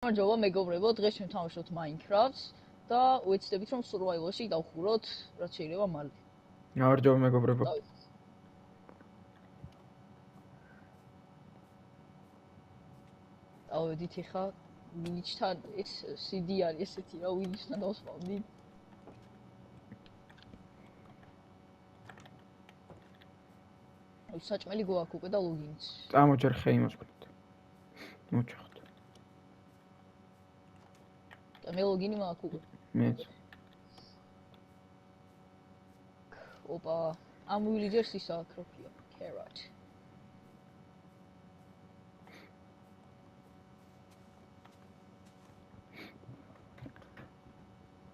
გამარჯობა მეგობრებო, დღეს ჩვენ ვთამაშობთ Minecraft-ს და ვეცდებით რომ survival-ში დავხუროთ რაც შეიძლება მალე. გამარჯობა მეგობრებო. დავედით ახლა ვინჩთან ეს CD არის ესეთი რა ვინჩთან დავსვამდი. საჭმელი გვაქვს უკვე და ლოგინიც. წამოჯერ ხეიმოს ვქნით. მოჩახთ. და მე ლოგინი მაქვს უკვე. მეც. ოპა, ამ ვილიჯერს ისა ქროფია, carrot.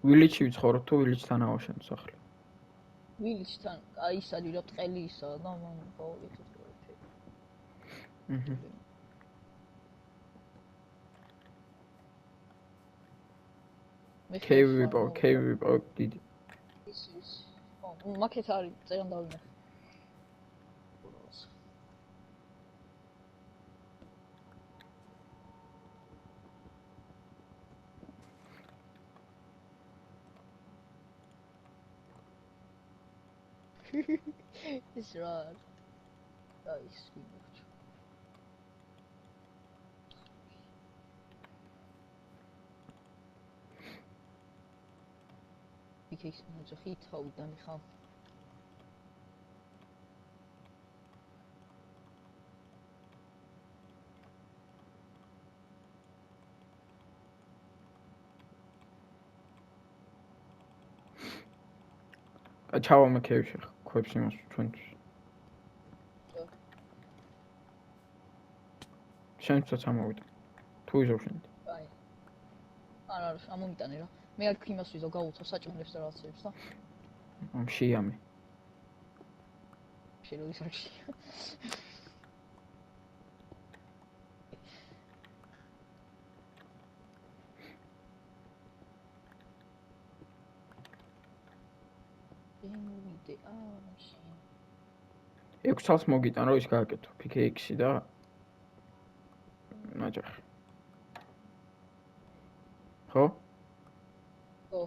ვილიჩი ვიცხოვრობ თუ ვილიჩთან ავაშენო სახლი? ვილიჩთან, აი ისარი რა ტყელი ისა და მან გავიგეთ ყველაფერი. კეივი ვიპოვე დიდი. ის. მაკეთ არის წერან დავინახე. ის რა აი სკინოჩ იქის მოძახი თავიდან ხა ჩავამე კეივში ქვებს იმას ჩვენთვის. შენც ამოვიდა. თუ იზოვშენთ. აი. არა, ამომიტანე რა. მე აქ იმას ვიზო გავუცავ საჭმელებს და რაღაცებს და. შეიამე. შეიძლება. ექვს წელს მოგიტან რომ ის გააკეთო PKX-ი და ნაჯახი. ხო? ხო.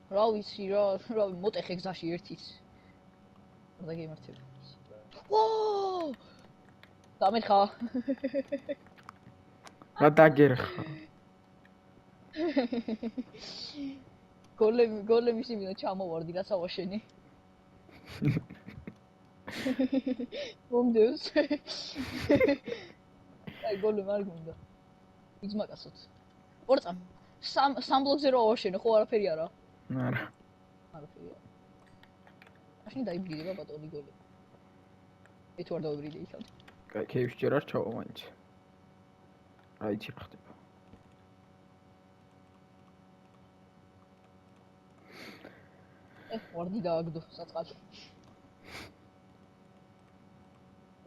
რა ვიცი რა მოტეხე გზაში ერთიც. და გემართება. ო! დამეხა. რა დაგერხა? გოლემის იმენა ჩამოვარდი რაც ავაშენი. მომდევს. აი გოლემ არ გუნდა. იზმაკასოთ. ორწამ სამ ბლოკზე რო ავაშენე ხო არაფერი არა? არა. არაფერი არა. მაშინ დაიბრიდება ბატონი გოლემ. მე თუ არ დავიბრიდე იქამდე. კაი, კეივში ჯერ არ ჩავა მაინც. აიცი რა ხდება. ვარდი დააგდო საწყალში.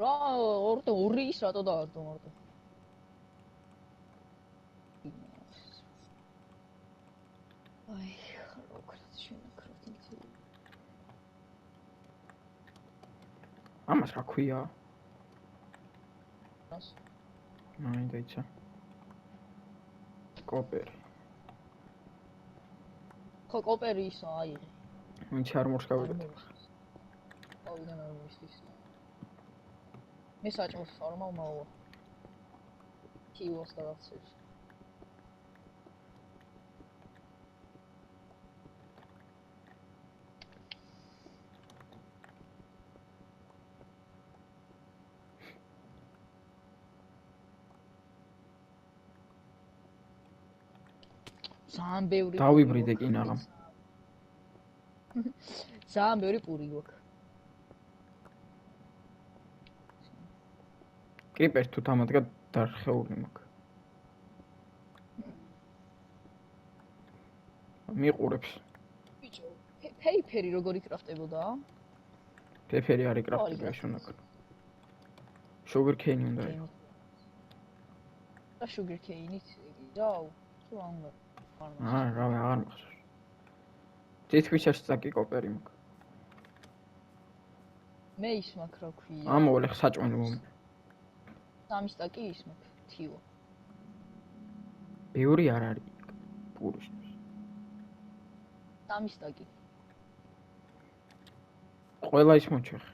რა ორი ის რატო დააგდო მარტო? აი, ხაროკრატ შენაკროთი. ამას რა ქვია? რას? აი დაიცა. კოპერი. ხო კოპერი ისა აიღე. ვინც არ მოსკავდა. ავიდან არ მისთვის. მე საჭმელს ფორმალ მავა. კილოს გადაცეს. ძალიან ბევრი დავიბრიდე კინაღამ. ძალიან ბევრი პური გვაქვს. კრიპერს თუ თამადგა დარხეული მაქვს. მიყურებს. ბიჭო, ფეიფერი როგორი კრაფტებოდა? ფეიფერი არის კრაფტება შონაკ. Sugar cane უნდა იყოს. და sugar cane-ით დაუ, თუ არ უნდა. რა აღარ მახსოვს. თითქმის წაკი კოპერი მაქვს. მე ის მაქვს რა ქვია. ამოვლე საჭმელი მომი. 3 სტაკი ის მაქვს, თივა. ბევრი არ არის პურისთვის. სამი სტაკი. ყველა ის მოჩეხე.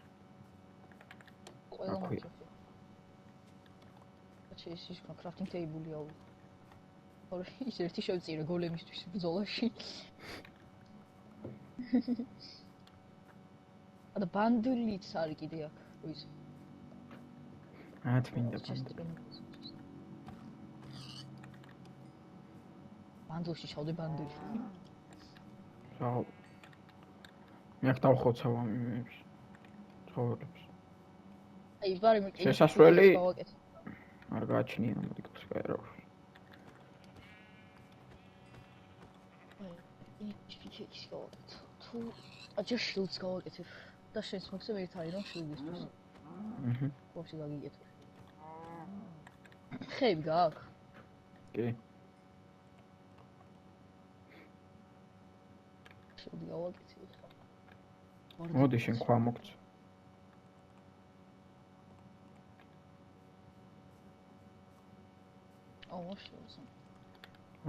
ყველა აქვეა. მოწესე. კაცი ის crafting table-ია. ორი ის ერთი შევწირე გოლემისთვის ბრძოლაში. და ბანდულიც არის კიდე აქ, ის. მინდა ბანდულში ჩავდე ბანდულში. რაო. მე აქ დავხოცავ ამ იმებს. ცხოვრებს. აი, ვარი მე კიდე შესასვლელი გავაკეთე. არ გააჩნია მოდი გასკაერო. ის გავაკეთე. თუ აჯერ შილდს გავაკეთებ და შენს მოხსენ ერთ არის რომ შილდისთვის. ვაფშე გაგიგეთო. ხეები გააქვს? კი. შილდი გავაკეთე. მოდი შენ ხვა მოგწ. ვაფშე.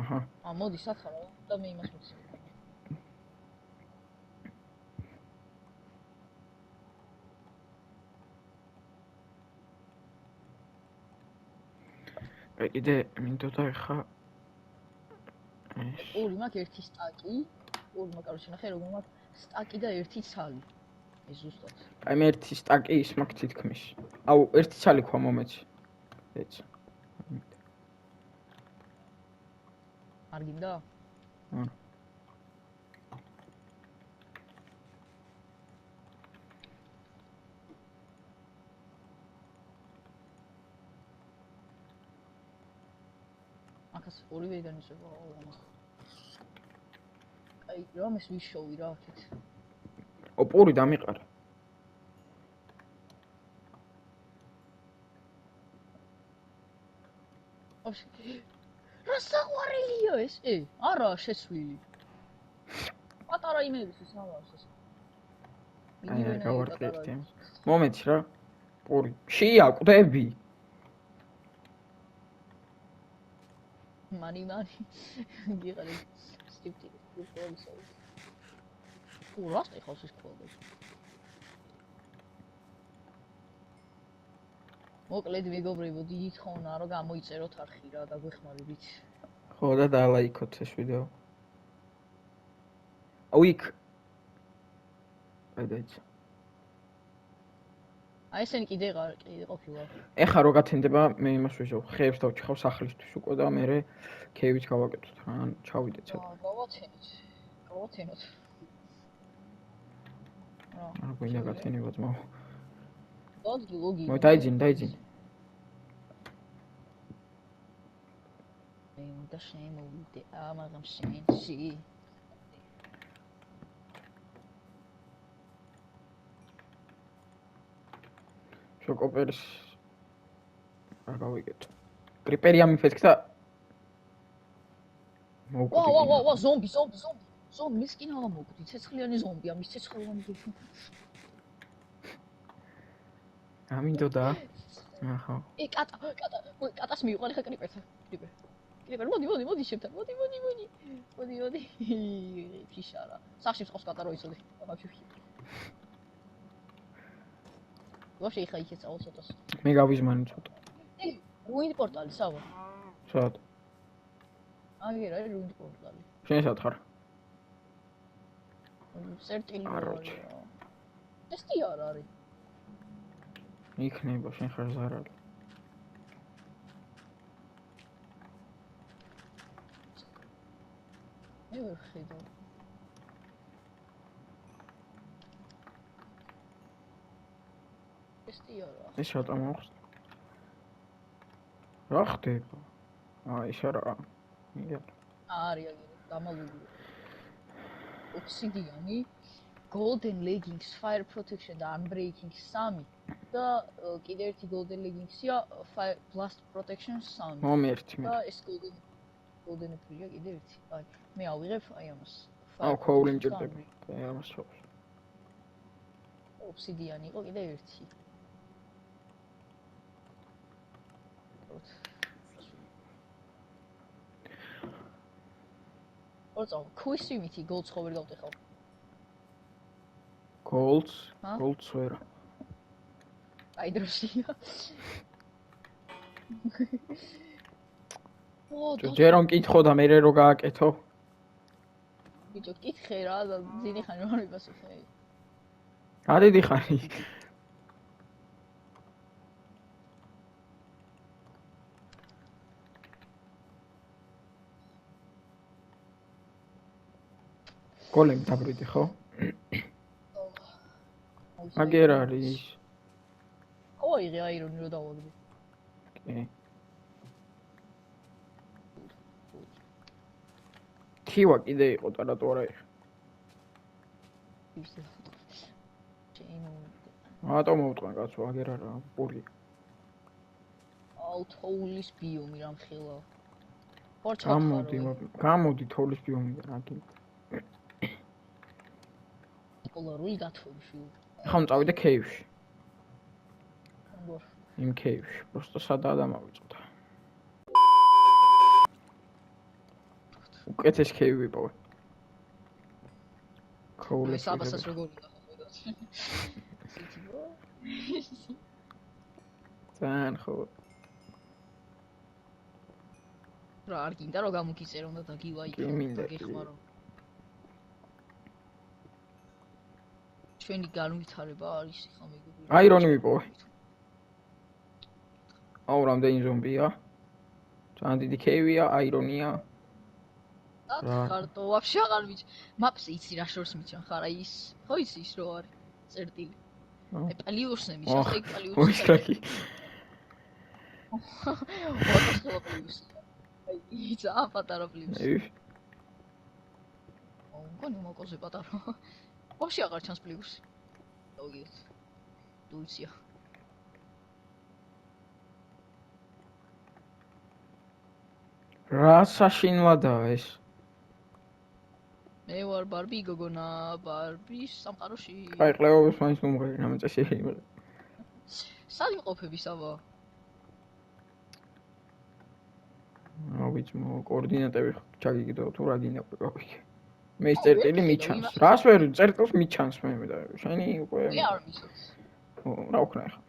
აჰა. მოდი სათხარო და მე იმას მოხსენ. კიდე მინდოდა ხა ეს ორი მაქვს ერთი სტაკი. ორი მაქვს, კაროჩე ნახე როგორ მაქვს სტაკი და ერთი ცალი. ეს ზუსტად. აი მე ერთი სტაკი ის მაქვს თითქმის. აუ ერთი ცალი ხვა მომეცი. ეცა. არ გინდა? არა. აკას ორივე განისება აუღანა. აი, რომ ეს ვიშოვი რა აქეთ. პური დამიყარა. რა საყვარელია ეს? არა, შეცვლილი. პატარა იმების ის ამას ეს. აი, გავარკვიე. მომეც რა. პური. შია კვდები. მანი. გიყარე სტიპტი. რასტი ხავს ეს ყველაფერი. მოკლედ მეგობრებო, დიდი თხოვნა რომ გამოიწეროთ არხი რა და გვეხმარებით. ხო და დალაიქოთ ეს ვიდეო. აუ იქ. გადაიცა. აი ესენი კიდე ყოფილა. ეხა რო გათენდება მე იმას ვეჟო, ხეებს დავჭიხავ სახლისთვის უკვე და მე კეივით გავაკეთოთ რა, ან ჩავიდე ცოტა. გავაცენოთ. რა გვინდა გათენება ძმაო. დაძგი ლოგი. მოი დაიძინე. და შენ მოვიდე ამაღამ შენში. შოკოპერის რა გავიგეთ. კრიპერია მიფეთქ და ვა, ზომბი. ზომბი მისკინა ამოკვდი, ცეცხლიანი ზომბი, ამის ცეცხლოვანი გეშო. ამინდოდა. ახო. კატას მივყარი ხა კრიპერთან. კრიპერ, მოდი შევთან. მოდი. ფიშარა. სახში მწყავს კატა რო იცოდი. აბა. ვაფშე ხა იქე წავალ ცოტას. მე გავიზმანი ცოტა. რუინდ პორტალი სავა. სად? აგერა რუინდ პორტალი. შენ სად ხარ? სერტილი. აროჩი. ესეთი არ არის. იქნება შენ ხარ ზარალი. მე ვერ ხედავ. ესეთი არა. ეს რატო მოხდა? რა ხდება? ეს არა. მიგე. არის დამალული. Obsidian, Golden Leggings, Fire Protection და Unbreaking 3 და კიდე ერთი Golden Leggings-ია Fire Blast Protection 3. მომერტი მე. და ეს Golden Apple-ია კიდე ერთი. აი, მე ავიღებ აი ამას. აუ, ქოული მჭირდება. აი ამას შევს. Obsidian იყო კიდე ერთი. ორწო ქვისი მითი გოლს ხო ვერ გავტეხავ. გოლს ვერა. აი დროსია. ჯერ რომ კითხო და მე რო გააკეთო. ბიჭო, კითხე რა და ძინი ხანი რომ მიპასუხე. არიდი ხანი. გოლემ დაბრიდი ხო? აგერ არის. ოიღე აირონი რო დავაგდი. კი. ქივა კიდე იყო და რატო არა იხ? ატო მოვტყან კაცო, აგერ არა, პური. აუ თოვლის ბიომი რა მხილა. გამოდი თოვლის ბიომიდან აგი. პოლარული გათხოვში. ხომ წავიდე კეივში. გორ. იმ კეივში, просто სადაა დამავიწყდა. უკეთეს კეივი ვიპოვე. ქოულეს საბასაც როგორ უნდა ხედავთ. თან ხო. რა არ გინდა რომ გამოგიწერო და დაგივაიკო და გეხმარო. ჩვენი განვითარება არის ხა მეგობრებო. აირონი ვიპოვე. აუ რამდენი ზომბია? ძალიან დიდი კეივია, აირონია. ხარტო ვაფშე აღარ ვიცი. მაპს იცი რა შორს მიჩან ხარა ის. ხო იცი ის რო არის წერტილი. აი პალიუსნე მიჩან ხე პალიუსნე. ოისკაკი. ოთახლა პალიუსნე. აი ისა პატარა პალიუსნე. გონი მოკოზე პატარა. ვაფშე აღარ ჩანს პალიუსი. დაგიგეთ. დულცია. რა საშინლადაა ეს? მე ვარ ბარბი გოგონა, ბარბის სამყაროში. აი ყლევებს მაინც მომღერი ნამეწესი იმედა. სად იყოფები საბა? რა ვიცი, კოორდინატები ჩაგიგდო თუ რა გინდა ყოფილი. მე ის წერტილი მიჩანს. რას ვერ წერტილს მიჩანს მე და შენი უკვე. მე არ მისურს. რა ვქნა ახლა?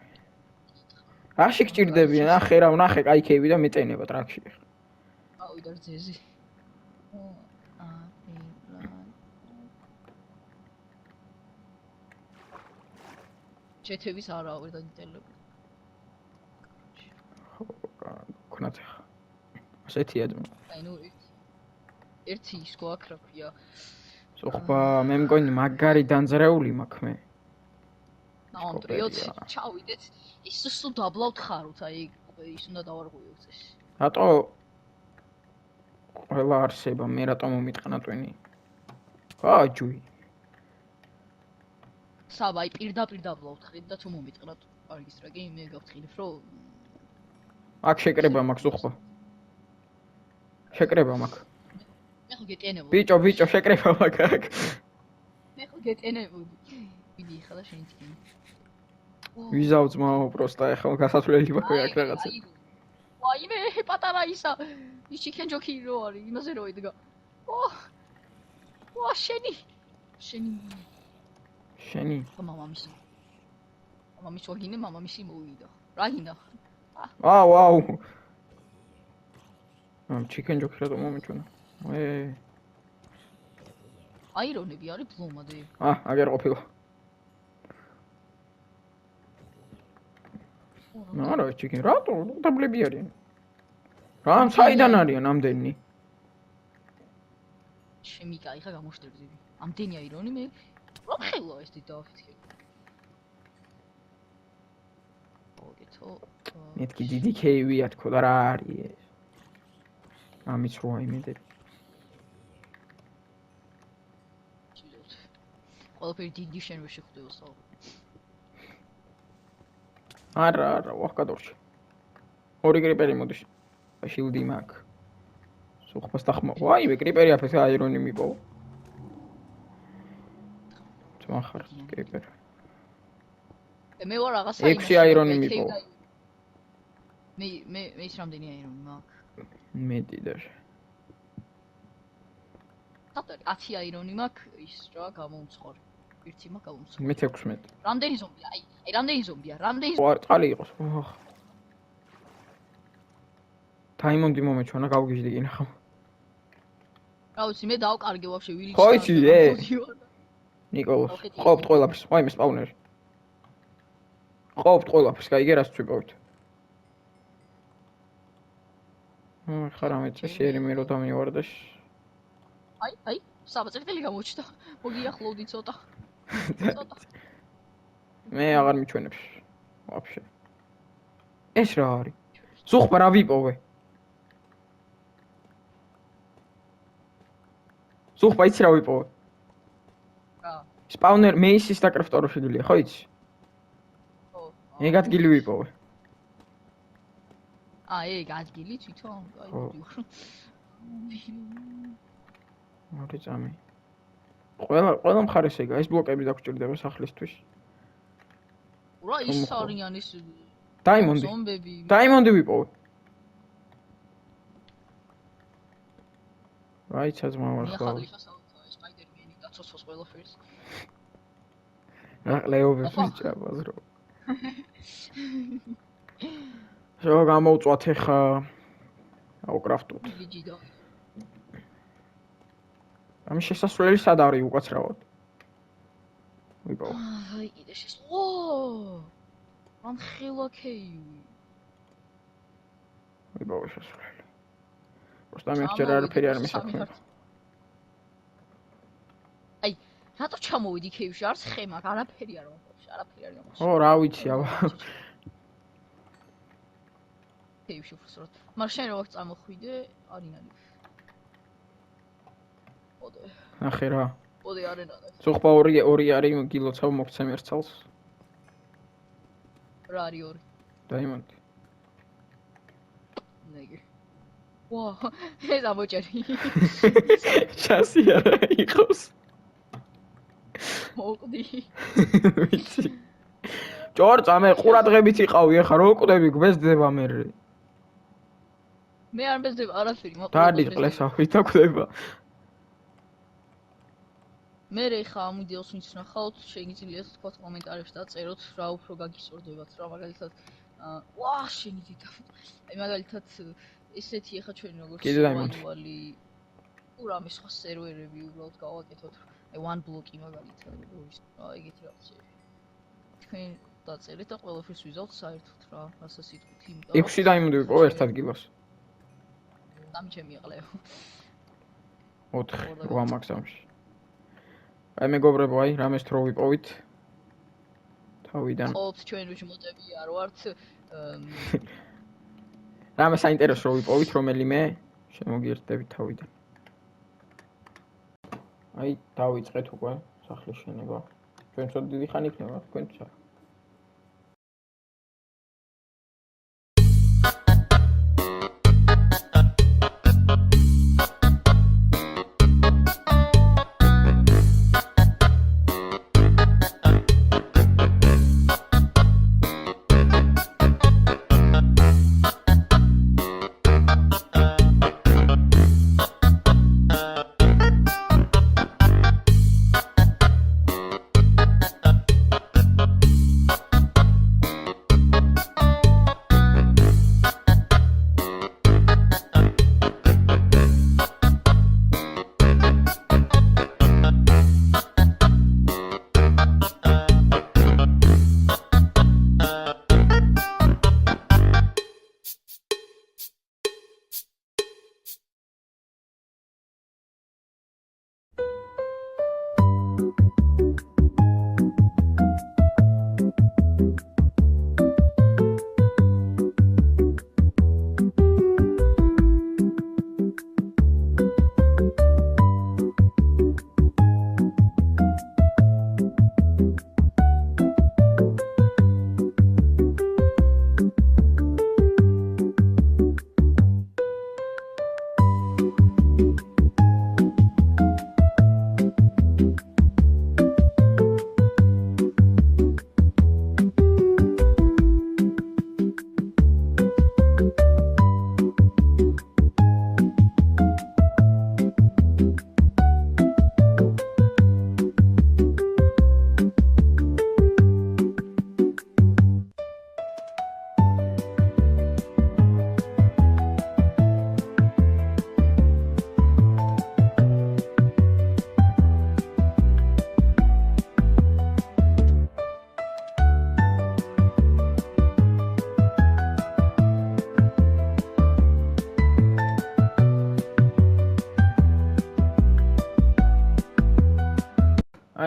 რაში გჭირდებიან? ნახე რა, ნახე კაი კეივი და მეწენება ტრაქში. ავიდა ძეზი. ჩეთების არა ვერ დაგიტელები. ხო, ქნათ ახლა. ასეთია ძმა. აი ნუ ერთი ის გვაქრაფია. სოხბა, მე მგონი მაგარი დანძრეული მაქვს მე. ნაუნტრიოთ ჩავიდეთ. ის სულ დაბლავთ ხაროთ, აი ის უნდა დავარღვიოთ ეს. რატო ყველა არსება მე რატო მომიტყნა ტვინი? აჯუი. საბა, აი პირდაპირ დაბლავთ ხარით და თუ მომიტყნათ არგისტრაკი, მე გავთხილებ რომ აქ შეკრება მაქვს სოხბა. შეკრება მაქვს. მე ხო გეტენებოდი. ბიჭო, შეკრება მაქვს აქ. მე ხო გეტენებოდი. ვიდი ხა და შენ თქვი. ვიზავწმაო პროსტა ახლა გასასვლელი მაქვს აქ რაღაცა. ვაიმე, პატარა ისა. ის ჩიქენ ჯოკი რო არის, იმაზე რო იდგა. ვა, შენი. მამამისი. მამამისი ვაგინე, მამამისი მოვიდა. რა გინდა? ვაუ. ჩიქენ ჯოკი რატო მომეჩვენა? აირონები არის ბლომადე. აგერ ყოფილა. არა, ჩიქენ რატო დაბლები არიან? რა, საიდან არიან ამდენი? შემიკაი ხა გამოშტერდები. ამდენი აირონი მე რა ხელა ეს დიდავფიქრე. ოგეთო. მეთქი დიდი კეივია თქო და რა არის ეს? ამის რო აიმედები. ყველაფერი დიდი შენ ვერ შეხვდება საუბარ. არა, ვახკადორში. ორი კრიპერი მოდის. შილდი მაქვს. სოხბას დახმა. ვაიმე, კრიპერი აფეს აირონი მიპოვო. ძმახარ კრიპერი. მე ვარ რაღაცა 6 აირონი მიპოვო. მე ის რამდენი აირონი მაქვს? მეტი და კატატორი 10 აირონი მაქვს ის რა გამოუცხორი. ერთი მაქვს გამოუცხორი. მე 16. რამდენი ზომბია? აი რამდენი ზომბია? რამდენი ვარ წყალი იყოს. ოხ. დაიმონდი მომეჩვენა გავგიჟდი კინახა. რა ვიცი მე დავკარგე ვაფშე ვილი ხო იცი ნიკოლოს ყოფთ ყველაფერს აი მე სპაუნერი ყოფთ ყველაფერს გაიგე რას ვწვიპავთ ხარ ამეც შეერი მე რო დამივარდა აი საბაწრდელი გამოჩნდა მოგიახლოვდი ცოტა მე აღარ მიჩვენებს ვაფშე ეს რა არის ზუხბა რა ვიპოვე ზუხბა იცი რა ვიპოვე სპაუნერ მეისის და კრიფტორო შეგვიძლია ხო იცი? ხო. ეგ ადგილი ვიპოვე. ეგ ადგილი თვითონ? მოდი წამი. ყველა მხარეს ეგა, ეს ბლოკები დაგჭირდება სახლისთვის. ურა ის არიან ის დაიმონდი. ზომბები. დაიმონდი ვიპოვე. აი ცაზმა ვარ ხო. სპაიდერმენი და ცოცხოს ყველაფერს. ლეობებს მიჭრაბაზრო. შო გამოვწვათ ხა აუკრაფტოთ. ამის შესასვლელი სად არის უკაცრავად? ვიპოვე. აი კიდე ო! მან ხელაქეივი. ვიპოვე შესასვლელი. просто მე ხჭერ არაფერი არ მისაქმება. აი, რატო ჩამოვიდი ქეივში? არც ხე მაქვს, არაფერი არ მაქვს, არაფერი არ მაქვს. ო, რა ვიცი, აბა. ქეივში უბრალოდ. მაგრამ შენ როგორ წამოხვიდე? არინალი. ოდე. ნახე რა. ოდე არენა. ზუხბა 2 არის გილოცავ მოგცემ ერცალს. რა არის 2? დაიმონდი. ნეგე. ვა, ეს ამოჭერი. ჩასი არა იყოს. მოკვდი. ვიცი. ჭორწა მე ყურადღებით იყავი ახლა რო კვდები გვესდება მე. მე არ მეზდება არაფერი, მოკვდი. დადის ყლესავით და კვდება. მე ხა ამიდეოს ვინც ნახავთ, შეგიძლიათ თქვა კომენტარებში დაწეროთ რა უფრო გაგისწორდებათ რა მაგალითად ვა შენი დიდა. აი მაგალითად ესეთი ახლა ჩვენ როგორც ვალი ურამის სხვა სერვერები უბრალოდ გავაკეთოთ. აი one block-ი მაგალითად როგორ ის რა ეგეთი რაღაცები. თქვენ დაწერეთ და ყველაფერს ვიზავთ საერთოდ რა, რასაც იტყვით, იმიტომ 6 დაიმონდი ვიყო ერთ ადგილას. დამი ჩემი აყლეო. 4 8 მაქსიმუმში. აი მეგობრებო, აი რამეს თრო ვიპოვით. თავიდან. ყოველთ ჩვენ უჯმოტები არ ვართ. რამე საინტერესო ვიპოვით, რომელიმე შემოგიერთდებით თავიდან. აი დავიწყეთ უკვე სახლის შენება. ჩვენ ცოტა დიდი ხანი იქნება, თქვენც არა.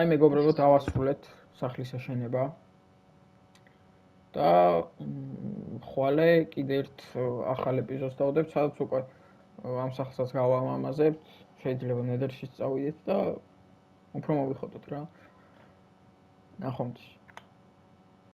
აი მეგობრებო დავასრულეთ სახლის აშენება. და ხვალე კიდე ერთ ახალ ეპიზოდს დავდებთ, სადაც უკვე ამ სახლსაც გავამამაზებთ, შეიძლება ნედერშიც წავიდეთ და უფრო მოვიხოდოთ რა. ნახვამდის.